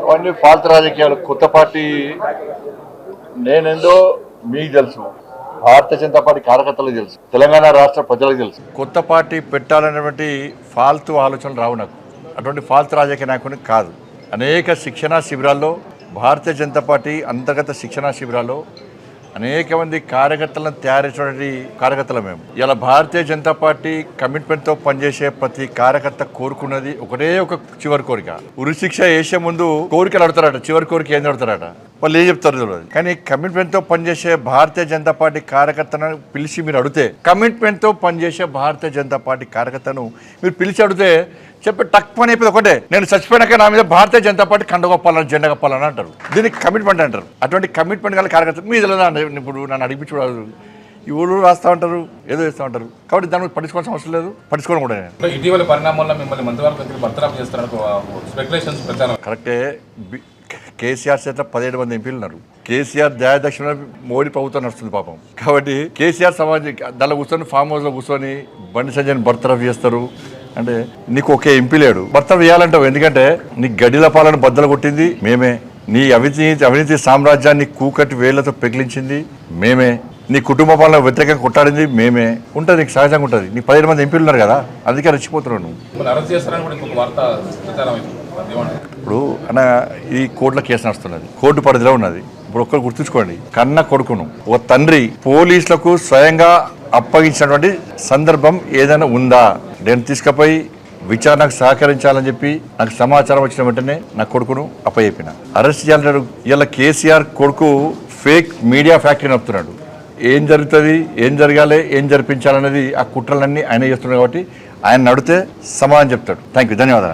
అవన్నీ ఫాల్తు రాజకీయాలు. కొత్త పార్టీ నేనేందో మీకు తెలుసు, భారతీయ జనతా పార్టీ కార్యకర్తలకు తెలుసు, తెలంగాణ రాష్ట్ర ప్రజలకు తెలుసు. కొత్త పార్టీ పెట్టాలనేటువంటి ఫాల్తు ఆలోచనలు రావు నాకు. అటువంటి ఫాల్తు రాజకీయ నాయకుడిని కాదు. అనేక శిక్షణా శిబిరాల్లో భారతీయ జనతా పార్టీ అంతర్గత శిక్షణా శిబిరాల్లో అనేక మంది కార్యకర్తలను తయారు చేసినటువంటి కార్యకర్తలు మేము. ఇలా భారతీయ జనతా పార్టీ కమిట్మెంట్తో పనిచేసే ప్రతి కార్యకర్త కోరుకున్నది ఒకటే ఒక చివరి కోరిక. ఉరిశిక్ష వేసే ముందు కోరికలు అడుగుతారట, చివరి కోరిక ఏం అడుగుతారట, వాళ్ళు ఏం చెప్తారు తెలియదు. కానీ కమిట్మెంట్తో పనిచేసే భారతీయ జనతా పార్టీ కార్యకర్తను పిలిచి మీరు అడిగితే, కమిట్మెంట్తో పనిచేసే భారతీయ జనతా పార్టీ కార్యకర్తను మీరు పిలిచి అడిగితే చెప్పి టక్ పని అయిపోయింది ఒకటే, నేను చచ్చిపోయినాక నా మీద భారతీయ జనతా పార్టీ కండగొప్పాలని జెండా కప్పాలని అంటారు. దీనికి కమిట్మెంట్ అంటారు. అటువంటి కమిట్మెంట్ గల కార్యకర్తలు మీద ఇప్పుడు నన్ను అడిగించుకోవడం ఈ ఊళ్ళు రాస్తూ ఉంటారు, ఏదో చేస్తూ ఉంటారు. కాబట్టి దాన్ని పట్టించుకోవాల్సిన అవసరం లేదు, పట్టించుకోవడం కూడా. ఇటీవల పరిణామాల్లో మిమ్మల్ని మంత్రివర్గ బర్తరఫ్ చేస్తున్నారు స్పెక్యులేషన్స్ ప్రచారం కరెక్టే. కేసీఆర్ చేత 17 మంది ఎంపీలు ఉన్నారు. కేసీఆర్ దయాదక్షిణ మోడీ ప్రభుత్వం నడుస్తుంది పాపం. కాబట్టి కేసీఆర్ సమాజం దానిలో కూర్చొని ఫామ్ హౌస్లో కూర్చొని బండి సంజయ్ని బర్తరఫ్ చేస్తారు అంటే నీకు ఒకే ఎంపీ లేడు, బర్తరఫ్ చేయాలంటావు. ఎందుకంటే నీ గడిల పాలన బద్దలు కొట్టింది మేమే, నీ అవినీతి సామ్రాజ్యాన్ని కూకటి వేళ్లతో పెకిలించింది మేమే, నీ కుటుంబ పాలన వ్యతిరేకంగా కొట్టాడింది మేమే. ఉంటుంది, నీకు సహజంగా ఉంటుంది. నీకు 17 మంది ఎంపీలు ఉన్నారు కదా, అందుకే రెచ్చిపోతున్నావు నువ్వు. ఇప్పుడు అన్న ఈ కోర్టులో కేసు నడుస్తున్నది, కోర్టు పరిధిలో ఉన్నది. ఇప్పుడు ఒక్కరు గుర్తుంచుకోండి, కన్న కొడుకును ఒక తండ్రి పోలీసులకు స్వయంగా అప్పగించినటువంటి సందర్భం ఏదైనా ఉందా? నేను తీసుకుపోయి విచారణకు సహకరించాలని చెప్పి నాకు సమాచారం వచ్చిన వెంటనే నా కొడుకును అప్పచెప్పిన. అరెస్ట్ చేయాలంటాడు. ఇలా కేసీఆర్ కొడుకు ఫేక్ మీడియా ఫ్యాక్టరీ నడుపుతున్నాడు. ఏం జరుగుతుంది, ఏం జరగాలి, ఏం జరిపించాలనేది ఆ కుట్రలన్నీ ఆయన చేస్తున్నాడు. కాబట్టి ఆయన నడితే సమాధానం చెప్తాడు. థ్యాంక్ యూ, ధన్యవాదాలు.